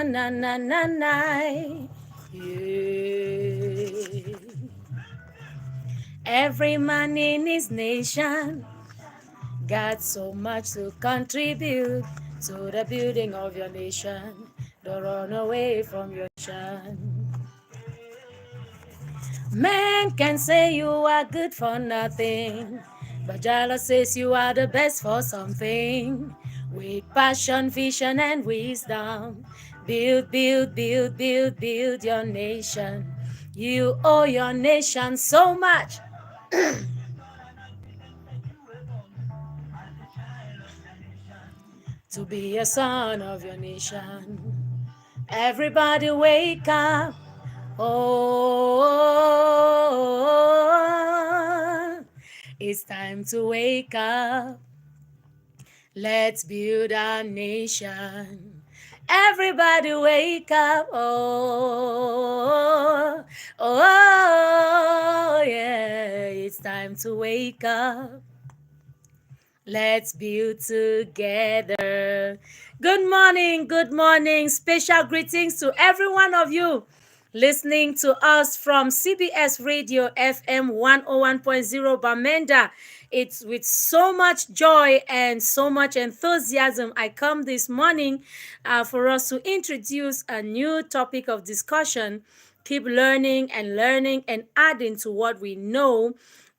na na na na. Yeah. Every man in his nation got so much to contribute to the building of your nation. Don't run away from your nation. Man can say you are good for nothing, but Jala says you are the best for something. With passion, vision, and wisdom, build, build, build, build, build your nation. You owe your nation so much. To be a son of your nation. Everybody wake up. Oh, it's time to wake up. Let's build our nation. Everybody wake up. Oh, oh, yeah, it's time to wake up. Let's build together. Good morning. Special greetings to every one of you listening to us from CBS Radio FM 101.0 Bamenda. It's with so much joy and so much enthusiasm I come this morning for us to introduce a new topic of discussion. Keep learning and adding to what we know,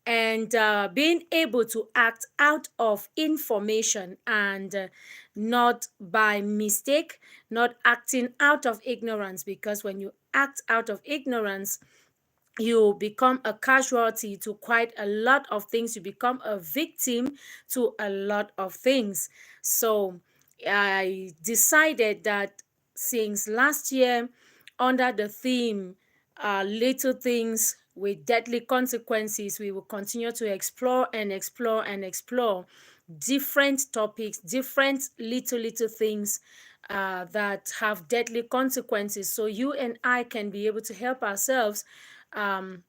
and being able to act out of information and not by mistake, not acting out of ignorance, because when you act out of ignorance, you become a casualty to quite a lot of things. You become a victim to a lot of things. So I decided that since last year, under the theme little things with deadly consequences, we will continue to explore and explore and explore different topics, different little things that have deadly consequences, so you and I can be able to help ourselves um,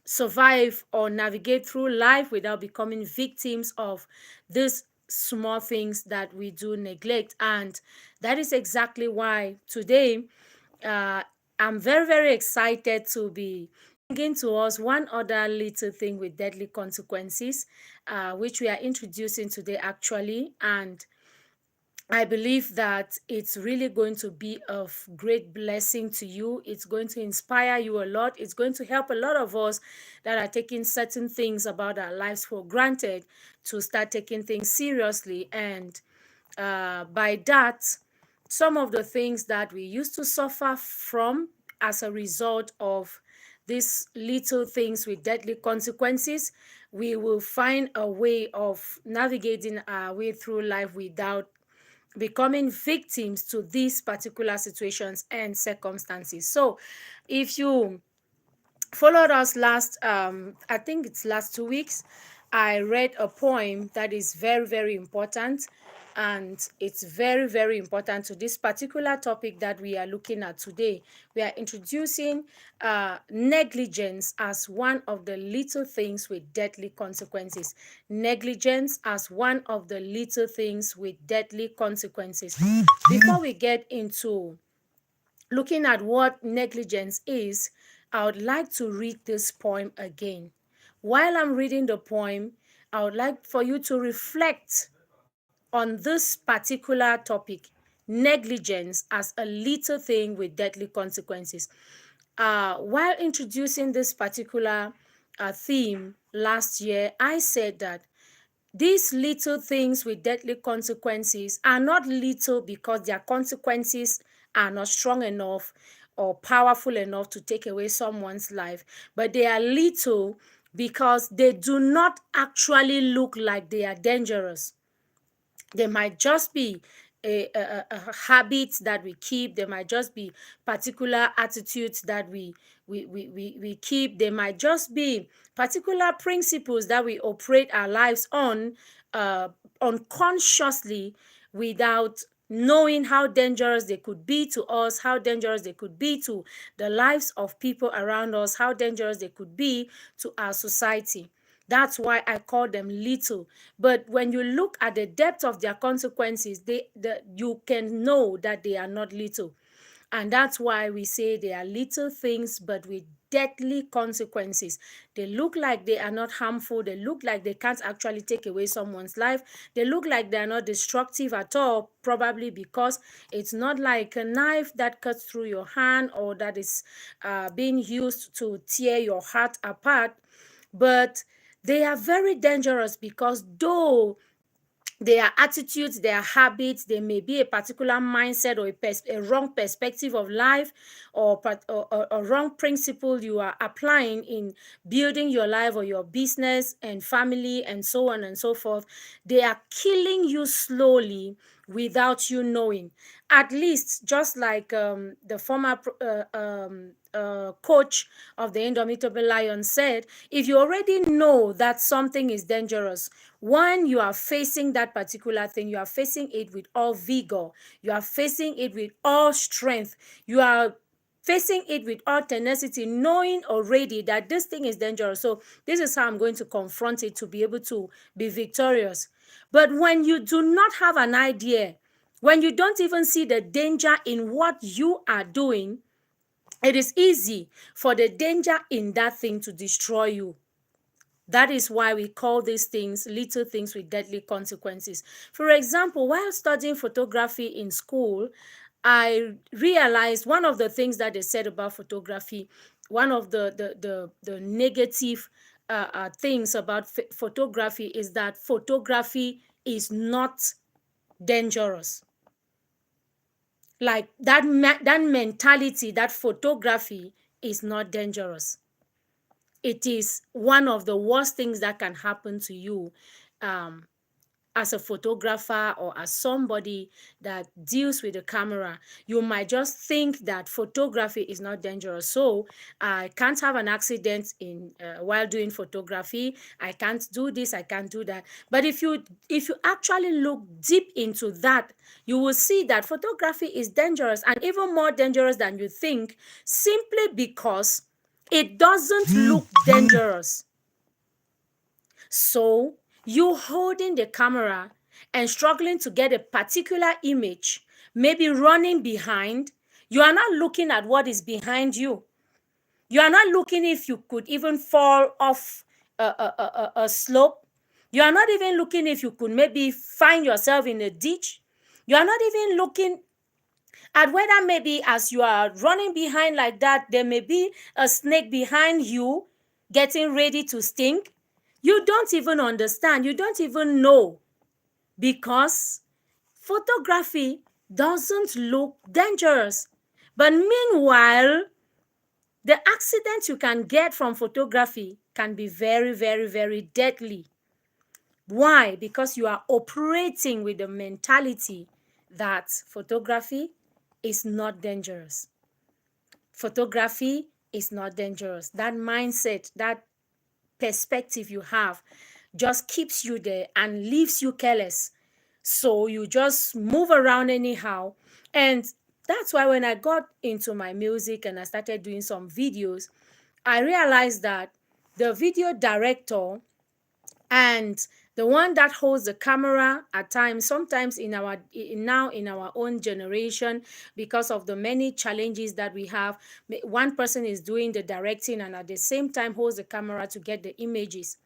survive or navigate through life without becoming victims of these small things that we do neglect. And that is exactly why today uh, I'm very excited to be bringing to us one other little thing with deadly consequences, which we are introducing today actually. And I believe that it's really going to be of great blessing to you. It's going to inspire you a lot. It's going to help a lot of us that are taking certain things about our lives for granted to start taking things seriously. And by that, some of the things that we used to suffer from as a result of these little things with deadly consequences, we will find a way of navigating our way through life without becoming victims to these particular situations and circumstances. So if you followed us last I think it's last 2 weeks, I read a poem that is very important, and it's very important to this particular topic that we are looking at today. We are introducing negligence as one of the little things with deadly consequences. Negligence as one of the little things with deadly consequences. Before we get into looking at what negligence is, I would like to read this poem again. While I'm reading the poem, I would like for you to reflect on this particular topic, negligence as a little thing with deadly consequences. While introducing this particular theme last year, I said that these little things with deadly consequences are not little because their consequences are not strong enough or powerful enough to take away someone's life, but they are little because they do not actually look like they are dangerous. They might just be a habits that we keep. They might just be particular attitudes that we keep. They might just be particular principles that we operate our lives on unconsciously, without knowing how dangerous they could be to us, how dangerous they could be to the lives of people around us, how dangerous they could be to our society. That's why I call them little. But when you look at the depth of their consequences, you can know that they are not little. And that's why we say they are little things, but with deadly consequences. They look like they are not harmful. They look like they can't actually take away someone's life. They look like they are not destructive at all, probably because it's not like a knife that cuts through your hand or that is being used to tear your heart apart. But they are very dangerous because though their attitudes, their habits, there may be a particular mindset or a wrong perspective of life, or a wrong principle you are applying in building your life or your business and family and so on and so forth. They are killing you slowly without you knowing. At least, just like the former coach of the Indomitable Lion said, if you already know that something is dangerous, when you are facing that particular thing, you are facing it with all vigor, you are facing it with all strength, you are facing it with all tenacity, knowing already that this thing is dangerous. So this is how I'm going to confront it to be able to be victorious. But when you do not have an idea, when you don't even see the danger in what you are doing, it is easy for the danger in that thing to destroy you. That is why we call these things little things with deadly consequences. For example, while studying photography in school, I realized one of the things that they said about photography, one of the negative things about photography is that photography is not dangerous. Like that mentality, that photography is not dangerous. It is one of the worst things that can happen to you, um, as a photographer or as somebody that deals with the camera. You might just think that photography is not dangerous. So I can't have an accident in while doing photography. I can't do this, I can't do that. But if you actually look deep into that, you will see that photography is dangerous, and even more dangerous than you think, simply because it doesn't look dangerous. So, you holding the camera and struggling to get a particular image, maybe running behind, you are not looking at what is behind you. You are not looking if you could even fall off a slope. You are not even looking if you could maybe find yourself in a ditch. You are not even looking at whether maybe as you are running behind like that, there may be a snake behind you getting ready to sting. You don't even understand. You don't even know, because photography doesn't look dangerous. But meanwhile, the accident you can get from photography can be very, very, very deadly. Why? Because you are operating with the mentality that photography is not dangerous. Photography is not dangerous. That mindset, that perspective you have just keeps you there and leaves you careless. So you just move around anyhow. And that's why when I got into my music and I started doing some videos, I realized that the video director and the one that holds the camera at times, sometimes now in our own generation, because of the many challenges that we have, one person is doing the directing and at the same time holds the camera to get the images.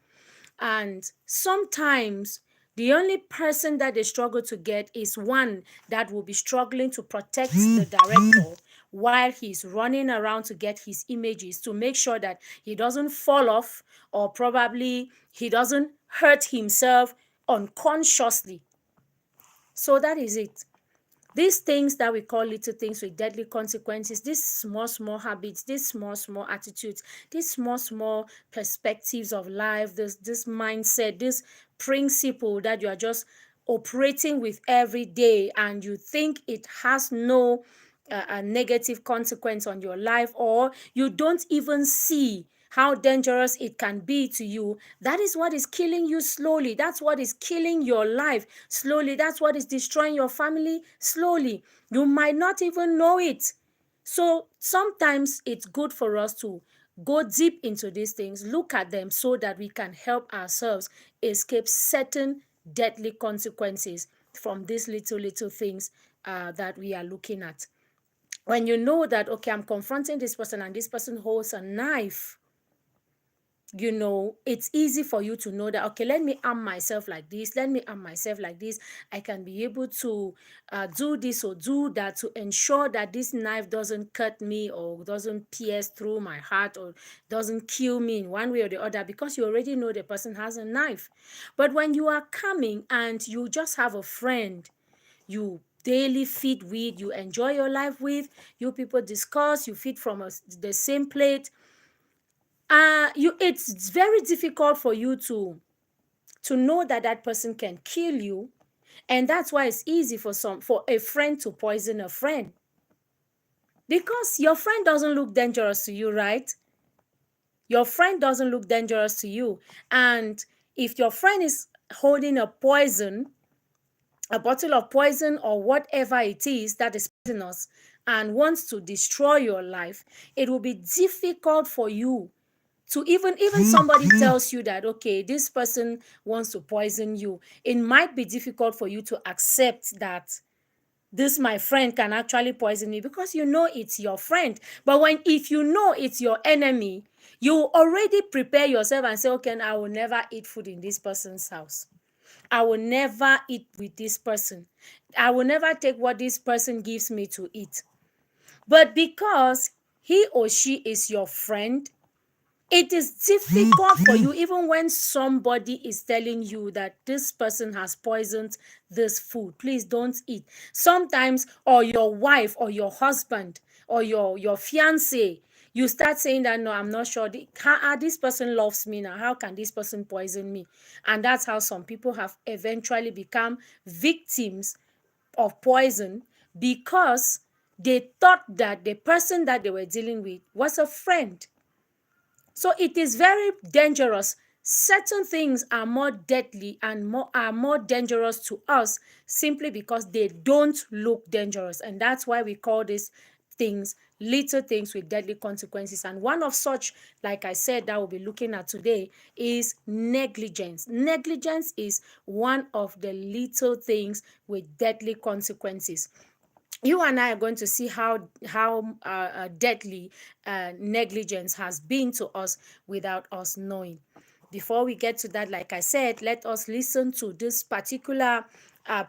And sometimes the only person that they struggle to get is one that will be struggling to protect the director while he's running around to get his images, to make sure that he doesn't fall off, or probably he doesn't hurt himself unconsciously. So that is it. These things that we call little things with deadly consequences, these small, small habits, these small, small attitudes, these small, small perspectives of life, this mindset, this principle that you are just operating with every day, and you think it has no a negative consequence on your life, or you don't even see how dangerous it can be to you. That is what is killing you slowly. That's what is killing your life slowly. That's what is destroying your family slowly. You might not even know it. So sometimes it's good for us to go deep into these things, look at them, so that we can help ourselves escape certain deadly consequences from these little things that we are looking at. When you know that, okay, I'm confronting this person and this person holds a knife, it's easy for you to know that, okay, let me arm myself like this, let me arm myself like this. I can be able to do this or do that to ensure that this knife doesn't cut me or doesn't pierce through my heart or doesn't kill me in one way or the other, because you already know the person has a knife. But when you are coming and you just have a friend you daily feed with, you enjoy your life with, you people discuss, you feed from the same plate, it's very difficult for you to know that that person can kill you. And that's why it's easy for a friend to poison a friend, because your friend doesn't look dangerous to you, right? Your friend doesn't look dangerous to you. And if your friend is holding a bottle of poison or whatever it is that is poisonous and wants to destroy your life, it will be difficult for you to even somebody tells you that, okay, this person wants to poison you, it might be difficult for you to accept that this my friend can actually poison me, because you know it's your friend. But if you know it's your enemy, you already prepare yourself and say, okay, I will never eat food in this person's house, I will never eat with this person, I will never take what this person gives me to eat. But because he or she is your friend, it is difficult for you, even when somebody is telling you that this person has poisoned this food, please don't eat. Sometimes, or your wife or your husband or your fiance, you start saying that, no, I'm not sure, this person loves me now, how can this person poison me? And that's how some people have eventually become victims of poison, because they thought that the person that they were dealing with was a friend. So it is very dangerous. Certain things are more deadly and more dangerous to us simply because they don't look dangerous. And that's why we call these things little things with deadly consequences. And one of such, like I said, that we'll be looking at today is negligence. Negligence is one of the little things with deadly consequences. You and I are going to see how deadly negligence has been to us without us knowing. Before we get to that, like I said, let us listen to this particular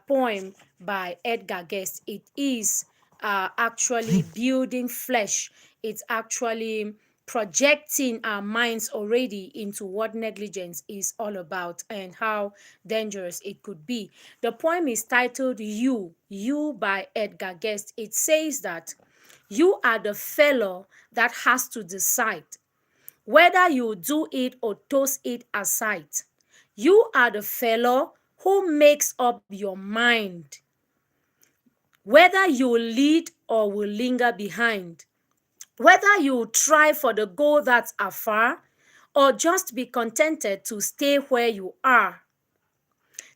poem by Edgar Guest. It is actually building flesh. It's actually projecting our minds already into what negligence is all about and how dangerous it could be. The poem is titled You by Edgar Guest. It says that you are the fellow that has to decide whether you do it or toss it aside. You are the fellow who makes up your mind whether you lead or will linger behind, whether you try for the goal that's afar or just be contented to stay where you are.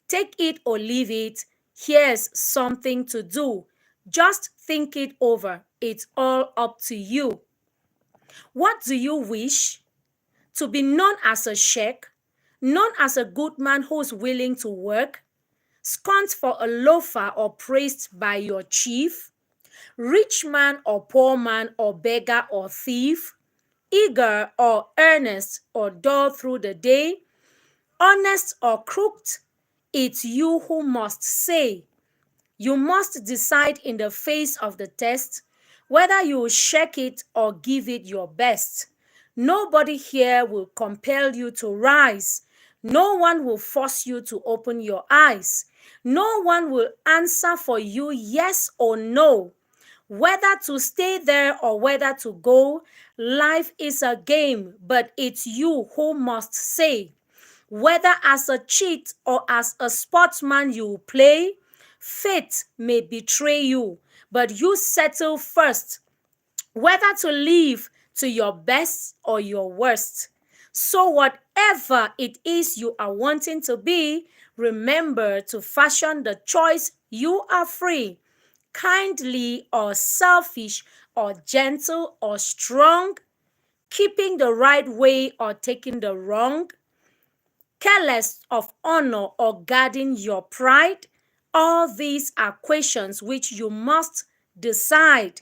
Take it or leave it. Here's something to do. Just think it over. It's all up to you. What do you wish? To be known as a sheikh, known as a good man who's willing to work, scorned for a loafer or praised by your chief, rich man or poor man or beggar or thief, eager or earnest or dull through the day, honest or crooked, it's you who must say. You must decide in the face of the test whether you will shirk it or give it your best. Nobody here will compel you to rise. No one will force you to open your eyes. No one will answer for you yes or no. Whether to stay there or whether to go, life is a game, but it's you who must say. Whether as a cheat or as a sportsman you play, fate may betray you, but you settle first whether to live to your best or your worst. So, whatever it is you are wanting to be, remember to fashion the choice. You are free, kindly or selfish, or gentle or strong, keeping the right way or taking the wrong, careless of honor or guarding your pride. All these are questions which you must decide.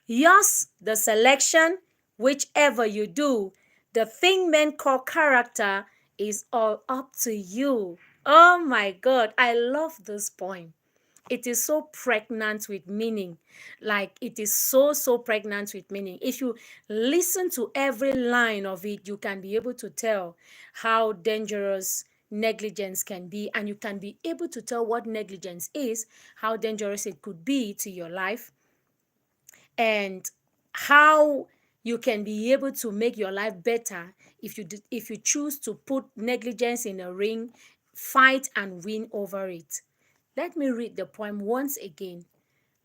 Yours, the selection, whichever you do, the thing men call character is all up to you. Oh my God, I love this poem. It is so pregnant with meaning. Like it is so pregnant with meaning. If you listen to every line of it, you can be able to tell how dangerous negligence can be, and you can be able to tell what negligence is, how dangerous it could be to your life, and how you can be able to make your life better if you choose to put negligence in a ring, fight and win over it. Let me read the poem once again.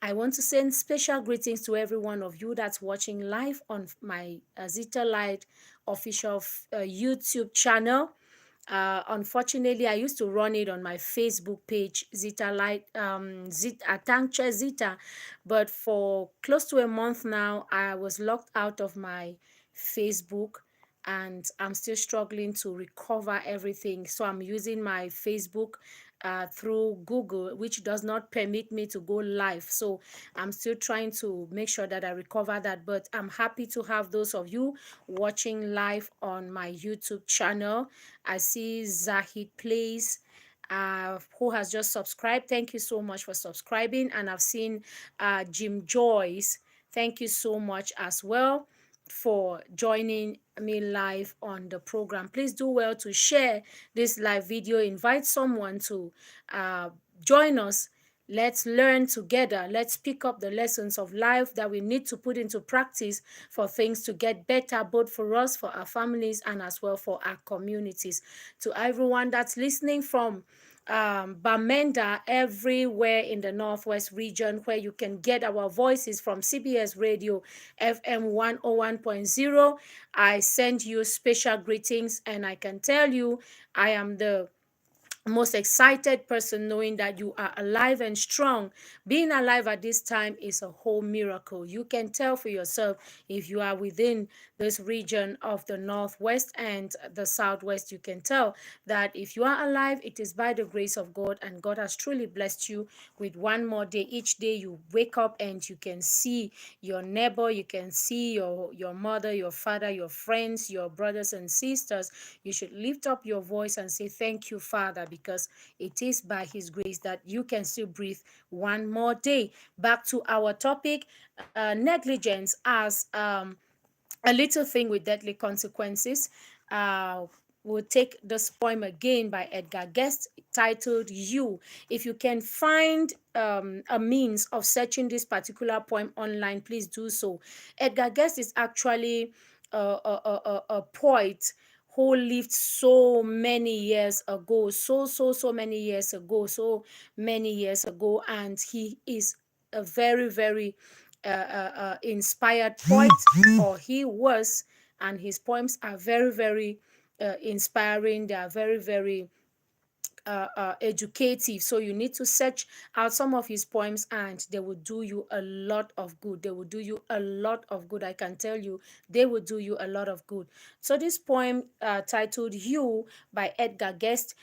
I want to send special greetings to every one of you that's watching live on my Zita Light official YouTube channel. Unfortunately, I used to run it on my Facebook page, Zita Light, Zita, Tangche Zita. But for close to a month now, I was locked out of my Facebook, and I'm still struggling to recover everything. So I'm using my Facebook through Google, which does not permit me to go live. So I'm still trying to make sure that I recover that. But I'm happy to have those of you watching live on my YouTube channel. I see Zahid Plays, who has just subscribed. Thank you so much for subscribing. And I've seen Jim Joyce. Thank you so much as well for joining me live on the program. Please do well to share this live video. Invite someone to join us. Let's learn together. Let's pick up the lessons of life that we need to put into practice for things to get better, both for us, for our families, and as well for our communities. To everyone that's listening from Bamenda, everywhere in the Northwest region, where you can get our voices from CBS Radio FM 101.0. I send you special greetings, and I can tell you I am the most excited person knowing that you are alive and strong. Being alive at this time is a whole miracle. You can tell for yourself if you are within this region of the Northwest and the Southwest. You can tell that if you are alive, it is by the grace of God, and God has truly blessed you with one more day. Each day you wake up and you can see your neighbor, you can see your mother, your father, your friends, your brothers and sisters. You should lift up your voice and say, thank you, Father, because it is by His grace that you can still breathe one more day. Back to our topic, negligence as a little thing with deadly consequences. Uh, we'll take this poem again by Edgar Guest titled You. If you can find a means of searching this particular poem online, please do so. Edgar Guest is actually a poet who lived so many years ago, so many years ago, and he is a very inspired poet, or he was, and his poems are very inspiring. They are very educative. So you need to search out some of his poems, and they will do you a lot of good. They will do you a lot of good. I can tell you, they will do you a lot of good. So this poem, titled You by Edgar Guest,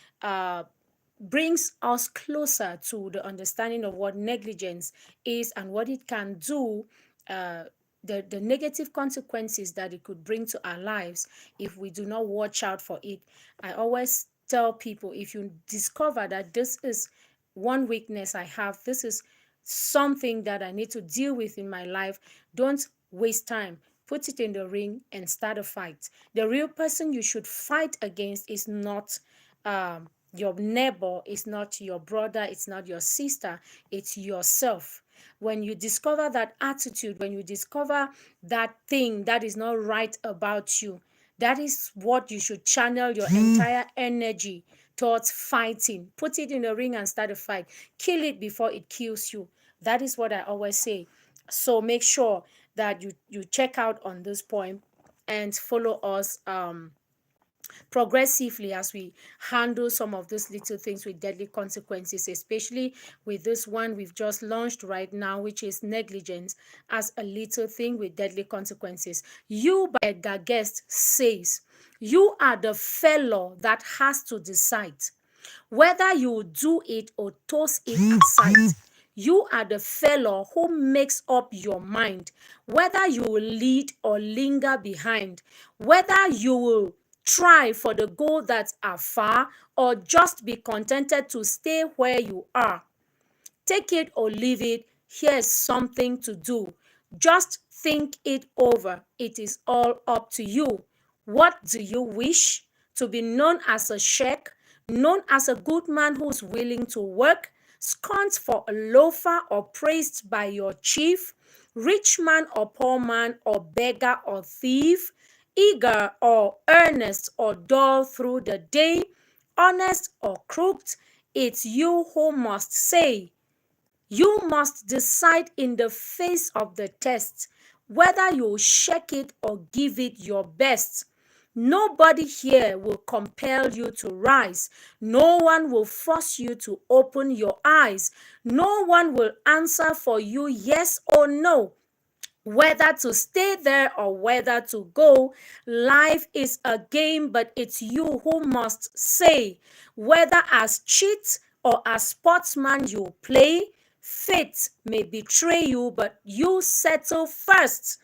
brings us closer to the understanding of what negligence is and what it can do, uh, the negative consequences that it could bring to our lives if we do not watch out for it. I always tell people, if you discover that this is one weakness I have, this is something that I need to deal with in my life, don't waste time. Put it in the ring and start a fight. The real person you should fight against is not your neighbor, it's not your brother, it's not your sister, it's yourself. When you discover that attitude, when you discover that thing that is not right about you, that is what you should channel your entire energy towards fighting. Put it in the ring and start a fight. Kill it before it kills you. That is what I always say. So make sure that you check out on this point and follow us progressively as we handle some of those little things with deadly consequences, especially with this one we've just launched right now, which is negligence as a little thing with deadly consequences. You, by Edgar Guest, says, you are the fellow that has to decide whether you do it or toss it aside. You are the fellow who makes up your mind whether you will lead or linger behind, whether you will try for the goal that are far or just be contented to stay where you are. Take it or leave it. Here's something to do. Just think it over. It is all up to you. What do you wish? To be known as a sheikh, known as a good man who's willing to work, scorned for a loafer or praised by your chief, rich man or poor man or beggar or thief, eager or earnest or dull through the day, honest or crooked, it's you who must say. You must decide in the face of the test whether you'll shake it or give it your best. Nobody here will compel you to rise. No one will force you to open your eyes. No one will answer for you yes or no. Whether to stay there or whether to go, life is a game, but it's you who must say whether as cheat or as sportsman you play. Fate may betray you, but you settle first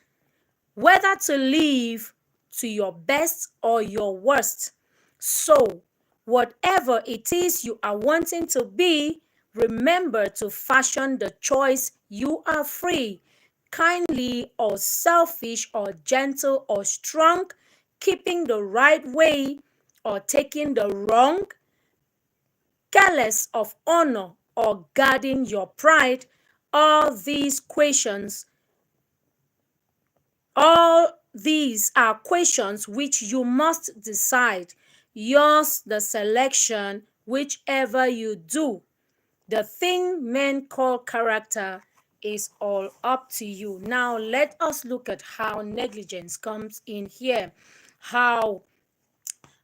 whether to live to your best or your worst. So, whatever it is you are wanting to be, remember to fashion the choice. You are free, kindly or selfish or gentle or strong, keeping the right way or taking the wrong, careless of honor or guarding your pride. All these questions All these are questions which you must decide. Yours the selection, whichever you do. The thing men call character is all up to you. Now let us look at how negligence comes in here. How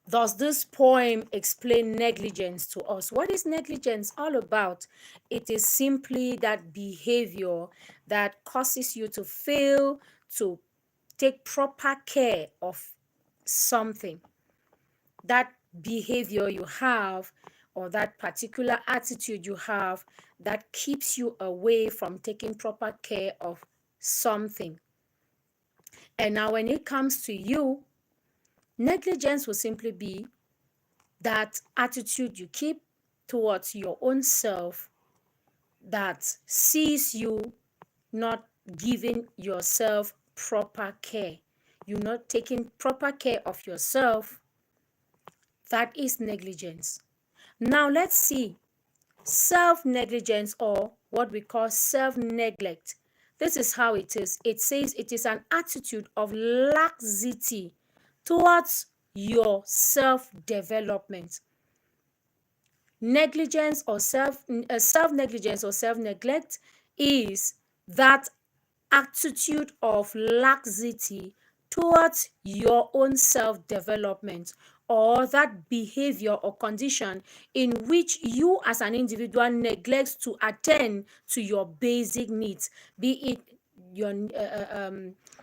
does this poem explain negligence to us? What is negligence all about? It is simply that behavior that causes you to fail to take proper care of something. That behavior you have or that particular attitude you have that keeps you away from taking proper care of something. And now when it comes to you, negligence will simply be that attitude you keep towards your own self that sees you not giving yourself proper care. You're not taking proper care of yourself. That is negligence. Now let's see self-negligence, or what we call self-neglect. This is how it is. It says it is an attitude of laxity towards your self-development. Negligence or self-negligence or self-neglect is that attitude of laxity towards your own self-development, or that behavior or condition in which you as an individual neglects to attend to your basic needs, be it your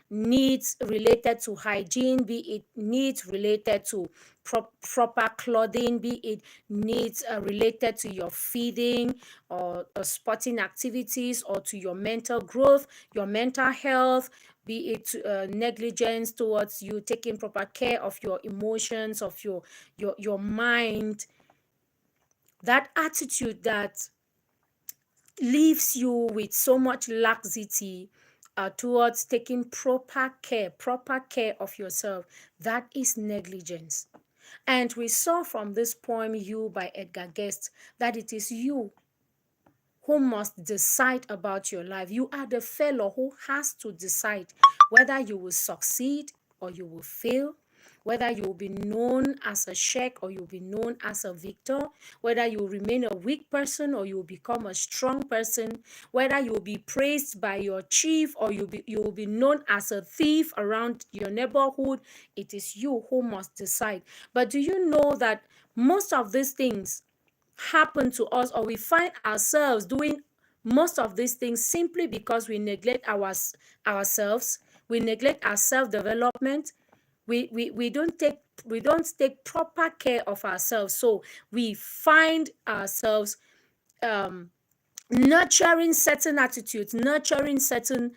needs related to hygiene, be it needs related to proper clothing, be it needs related to your feeding or sporting activities, or to your mental growth, your mental health, be it negligence towards you taking proper care of your emotions, of your mind. That attitude that leaves you with so much laxity towards taking proper care of yourself. That is negligence. And we saw from this poem, You by Edgar Guest, that it is you who must decide about your life. You are the fellow who has to decide whether you will succeed or you will fail, whether you will be known as a sheikh or you will be known as a victor, whether you will remain a weak person or you will become a strong person, whether you will be praised by your chief or you will be known as a thief around your neighborhood. It is you who must decide. But do you know that most of these things happen to us, or we find ourselves doing most of these things simply because we neglect ourselves, we neglect our self-development, we don't take proper care of ourselves, so we find ourselves nurturing certain attitudes, nurturing certain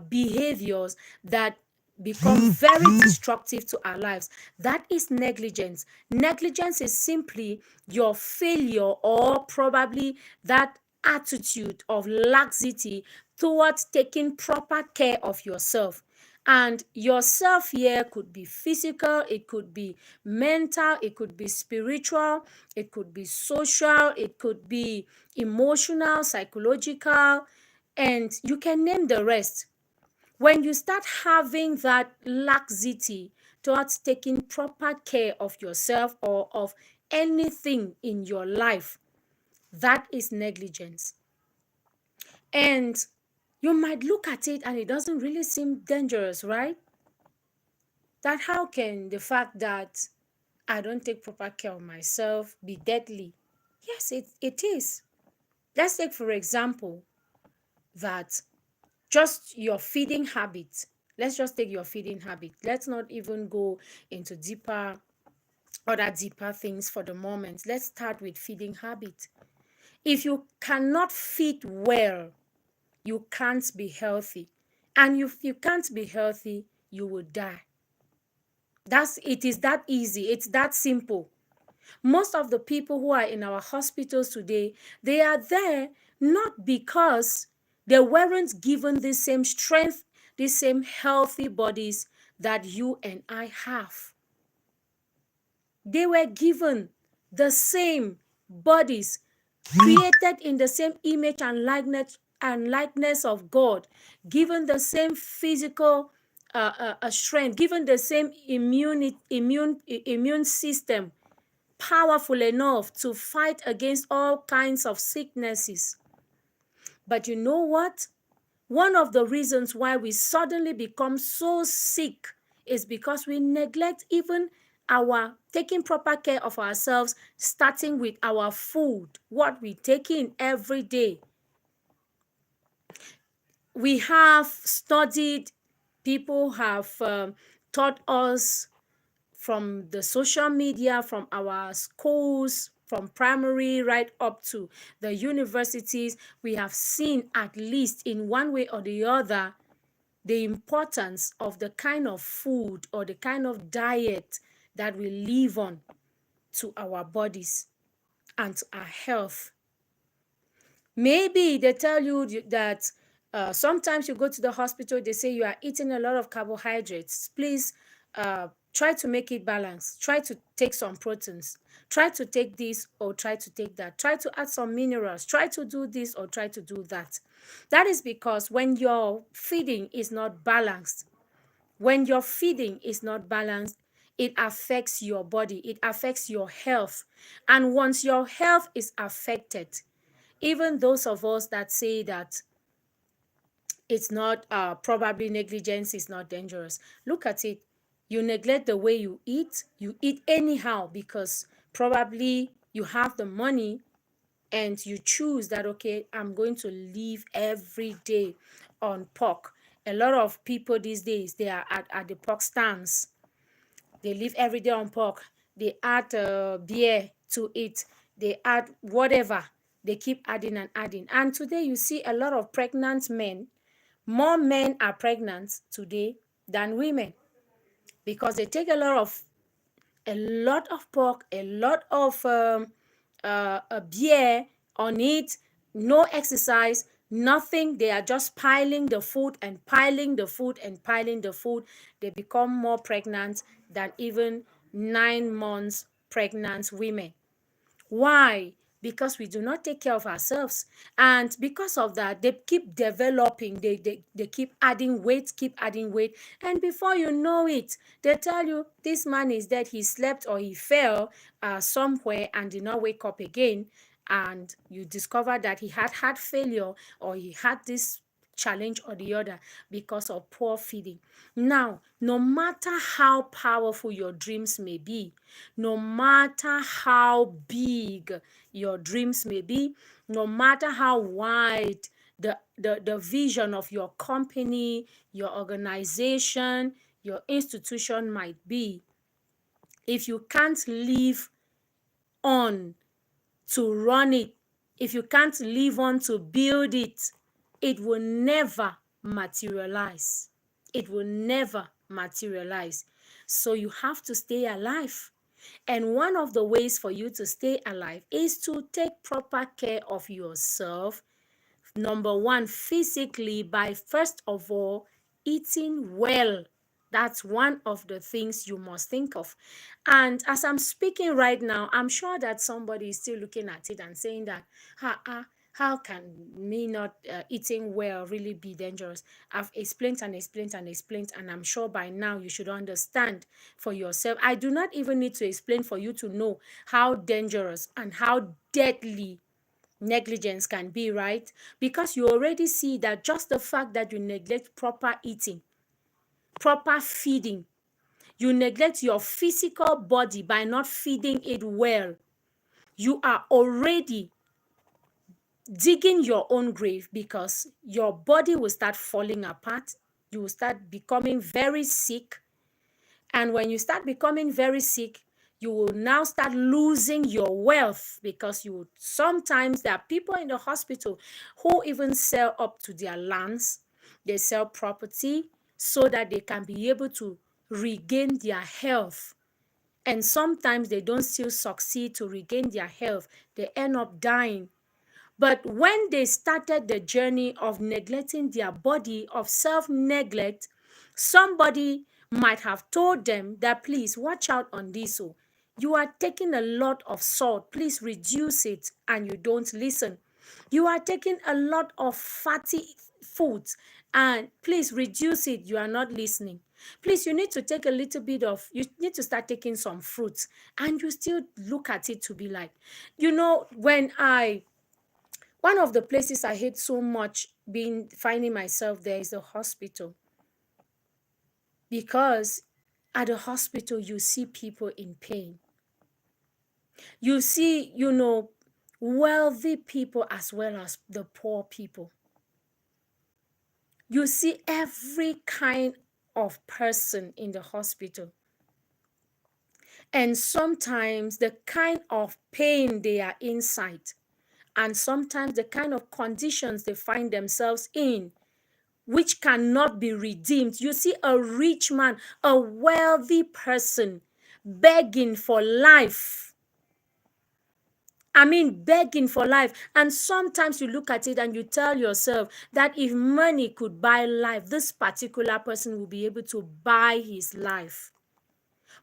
behaviors that become very destructive to our lives. That is negligence. Negligence is simply your failure, or probably that attitude of laxity towards taking proper care of yourself. And yourself here could be physical, it could be mental, it could be spiritual, it could be social, it could be emotional, psychological, and you can name the rest. When you start having that laxity towards taking proper care of yourself or of anything in your life, that is negligence. And you might look at it and it doesn't really seem dangerous, right? That how can the fact that I don't take proper care of myself be deadly? Yes, it is. Let's take, for example, that just your feeding habit. Let's just take your feeding habit. Let's not even go into other deeper things for the moment. Let's start with feeding habit. If you cannot feed well, you can't be healthy. And if you can't be healthy, you will die. It is that easy. It's that simple. Most of the people who are in our hospitals today, they are there not because they weren't given the same strength, the same healthy bodies that you and I have. They were given the same bodies, created in the same image and likeness of God, given the same physical strength, given the same immune system, powerful enough to fight against all kinds of sicknesses. But you know what? One of the reasons why we suddenly become so sick is because we neglect even our taking proper care of ourselves, starting with our food, what we take in every day. We have studied, people have taught us from the social media, from our schools, from primary right up to the universities. We have seen, at least in one way or the other, the importance of the kind of food or the kind of diet that we live on to our bodies and to our health. Maybe they tell you that sometimes you go to the hospital, they say you are eating a lot of carbohydrates. Please try to make it balanced. Try to take some proteins. Try to take this or try to take that. Try to add some minerals. Try to do this or try to do that. That is because when your feeding is not balanced, it affects your body, it affects your health. And once your health is affected, even those of us that say that it's not probably negligence is not dangerous, look at it. You neglect the way you eat anyhow because probably you have the money and you choose that, okay, I'm going to live every day on pork. A lot of people these days, they are at the pork stands. They live every day on pork. They add beer to it. They add whatever. They keep adding and adding. And today you see a lot of pregnant men. More men are pregnant today than women because they take a lot of pork, a lot of a beer on it, no exercise, nothing. They are just piling the food and piling the food and piling the food. They become more pregnant than even 9 months pregnant women. Why? Because we do not take care of ourselves. And because of that, they keep developing, they keep adding weight, keep adding weight. And before you know it, they tell you this man is dead. He slept or he fell somewhere and did not wake up again. And you discover that he had heart failure or he had this challenge or the other because of poor feeding. Now, no matter how powerful your dreams may be, no matter how big your dreams may be, no matter how wide the vision of your company, your organization, your institution might be, if you can't live on to run it, if you can't live on to build it, it will never materialize. It will never materialize. So you have to stay alive. And one of the ways for you to stay alive is to take proper care of yourself. Number one, physically, by first of all, eating well. That's one of the things you must think of. And as I'm speaking right now, I'm sure that somebody is still looking at it and saying that, how can me not eating well really be dangerous? I've explained and explained and explained, and I'm sure by now you should understand for yourself. I do not even need to explain for you to know how dangerous and how deadly negligence can be, right? Because you already see that just the fact that you neglect proper eating, proper feeding, you neglect your physical body by not feeding it well, you are already digging your own grave, because your body will start falling apart. You will start becoming very sick. And when you start becoming very sick, you will now start losing your wealth, because you sometimes there are people in the hospital who even sell up to their lands. They sell property so that they can be able to regain their health. And sometimes they don't still succeed to regain their health. They end up dying. But when they started the journey of neglecting their body, of self-neglect, somebody might have told them that, please watch out on this. Oh, you are taking a lot of salt. Please reduce it, and you don't listen. You are taking a lot of fatty foods, and please reduce it. You are not listening. Please, you need to take a little bit of, you need to start taking some fruits, and you still look at it to be like, one of the places I hate so much finding myself there is the hospital. Because at the hospital, you see people in pain. You see, wealthy people as well as the poor people. You see every kind of person in the hospital. And sometimes the kind of pain they are inside, and sometimes the kind of conditions they find themselves in, which cannot be redeemed. You see a rich man, a wealthy person, begging for life. I mean, begging for life. And sometimes you look at it and you tell yourself that if money could buy life, this particular person will be able to buy his life.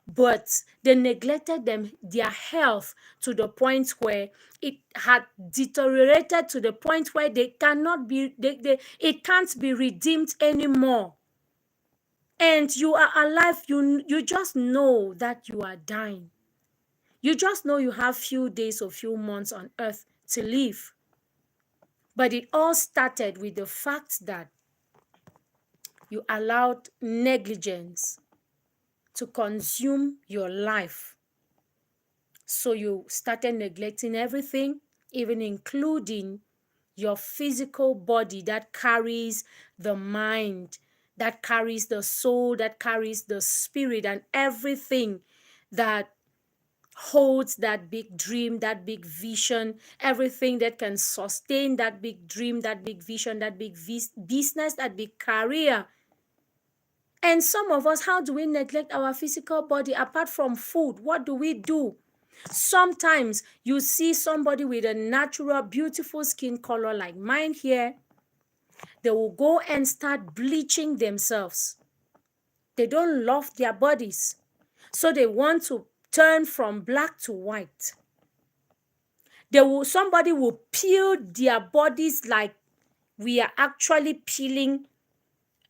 But they neglected their health to the point where it had deteriorated to the point where it can't be redeemed anymore. And you are alive, you just know that you are dying. You just know you have few days or few months on earth to live. But it all started with the fact that you allowed negligence to consume your life. So you started neglecting everything, even including your physical body that carries the mind, that carries the soul, that carries the spirit, and everything that holds that big dream, that big vision, everything that can sustain that big dream, that big vision, that big business, that big career. And some of us, how do we neglect our physical body apart from food? What do we do? Sometimes you see somebody with a natural, beautiful skin color like mine here. They will go and start bleaching themselves. They don't love their bodies. So they want to turn from black to white. Somebody will peel their bodies like we are actually peeling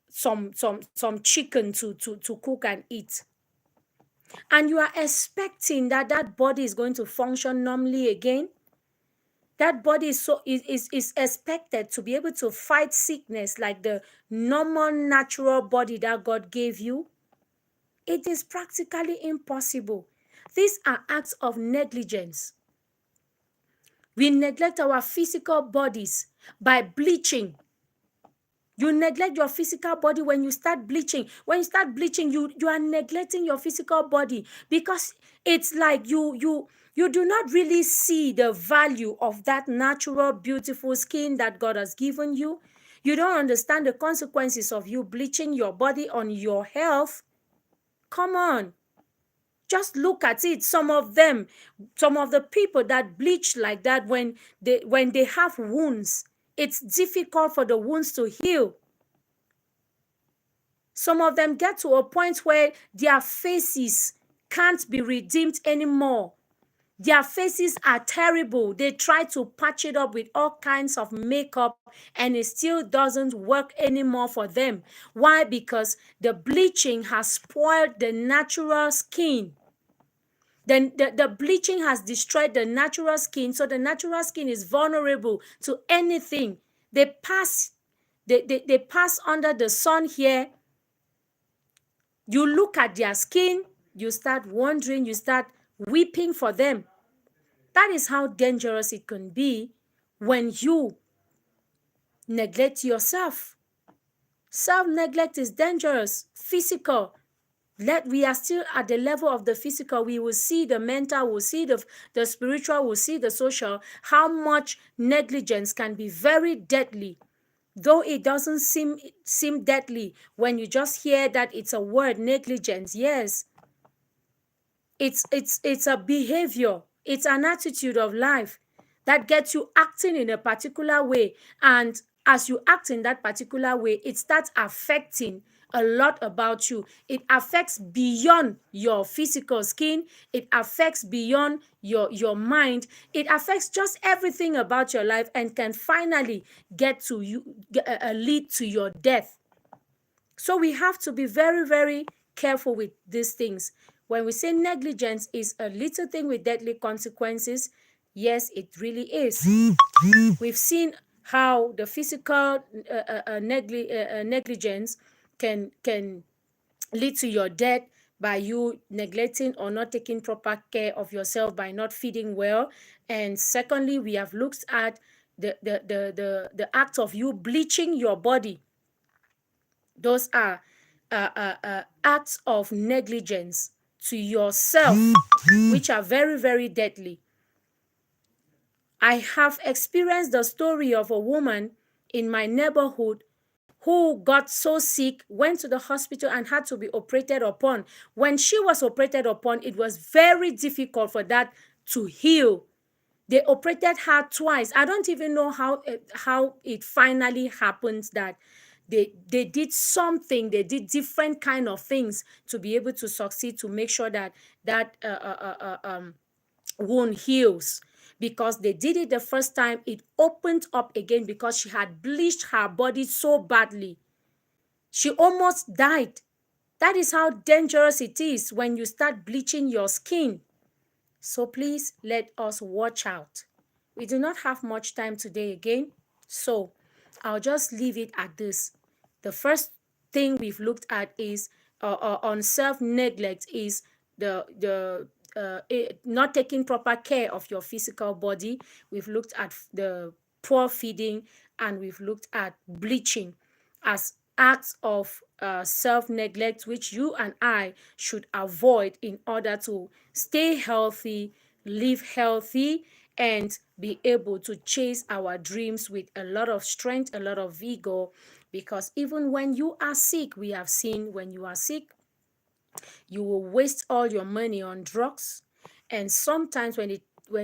some chicken to cook and eat. And you are expecting that body is going to function normally again. That body is expected to be able to fight sickness like the normal natural body that God gave you. It is practically impossible. These are acts of negligence. We neglect our physical bodies by bleaching. You neglect your physical body when you start bleaching. When you start bleaching, you are neglecting your physical body, because it's like you do not really see the value of that natural, beautiful skin that God has given you. You don't understand the consequences of you bleaching your body on your health. Come on. Just look at it. Some of them, some of the people that bleach like that, when they have wounds, it's difficult for the wounds to heal. Some of them get to a point where their faces can't be redeemed anymore. Their faces are terrible. They try to patch it up with all kinds of makeup, and it still doesn't work anymore for them. Why? Because the bleaching has spoiled the natural skin. Then the bleaching has destroyed the natural skin, so the natural skin is vulnerable to anything. They pass under the sun here. You look at their skin, you start wondering, you start weeping for them. That is how dangerous it can be when you neglect yourself. Self-neglect is dangerous. Physical. We are still at the level of the physical. We will see the mental, we'll see the spiritual, we'll see the social. How much negligence can be very deadly. Though it doesn't seem deadly when you just hear that it's a word, negligence. Yes, it's a behavior, it's an attitude of life that gets you acting in a particular way. And as you act in that particular way, it starts affecting a lot about you. It affects beyond your physical skin. It affects beyond your mind. It affects just everything about your life, and can finally get to you, lead to your death. So we have to be very, very careful with these things. When we say negligence is a little thing with deadly consequences, yes, it really is. We've seen how the physical negligence can lead to your death by you neglecting or not taking proper care of yourself, by not feeding well. And secondly, we have looked at the act of you bleaching your body. Those are acts of negligence to yourself, which are very, very deadly. I have experienced the story of a woman in my neighborhood who got so sick, went to the hospital, and had to be operated upon. When she was operated upon, it was very difficult for that to heal. They operated her twice. I don't even know how it finally happened that they did something. They did different kind of things to be able to succeed, to make sure that that wound heals. Because they did it the first time, it opened up again because she had bleached her body so badly. She almost died. That is how dangerous it is when you start bleaching your skin. So please let us watch out. We do not have much time today again, so I'll just leave it at this. The first thing we've looked at is on self-neglect is not taking proper care of your physical body. We've looked at the poor feeding, and we've looked at bleaching as acts of self-neglect, which you and I should avoid in order to stay healthy, live healthy, and be able to chase our dreams with a lot of strength, a lot of vigor. Because even when you are sick, we have seen when you are sick, you will waste all your money on drugs. And sometimes when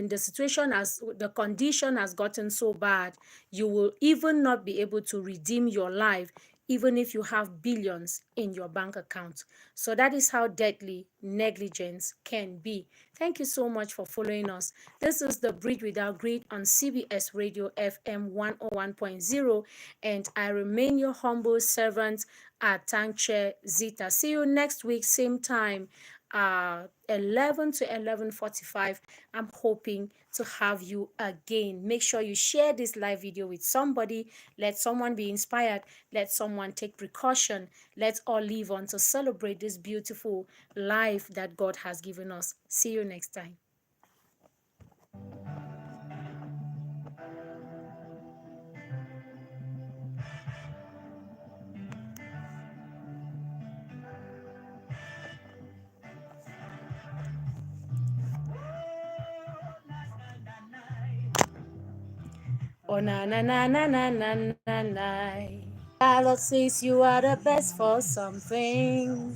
the condition has gotten so bad, you will even not be able to redeem your life, even if you have billions in your bank account. So that is how deadly negligence can be. Thank you so much for following us. This is The Bridge Without Greed on CBS Radio FM 101.0, and I remain your humble servant, Tanche Zita. See you next week, same time, 11 to 11:45. I'm hoping to have you again. Make sure you share this live video with somebody. Let someone be inspired. Let someone take precaution. Let's all live on to celebrate this beautiful life that God has given us. See you next time. Oh na na na na na na na na. The Lord says you are the best for something.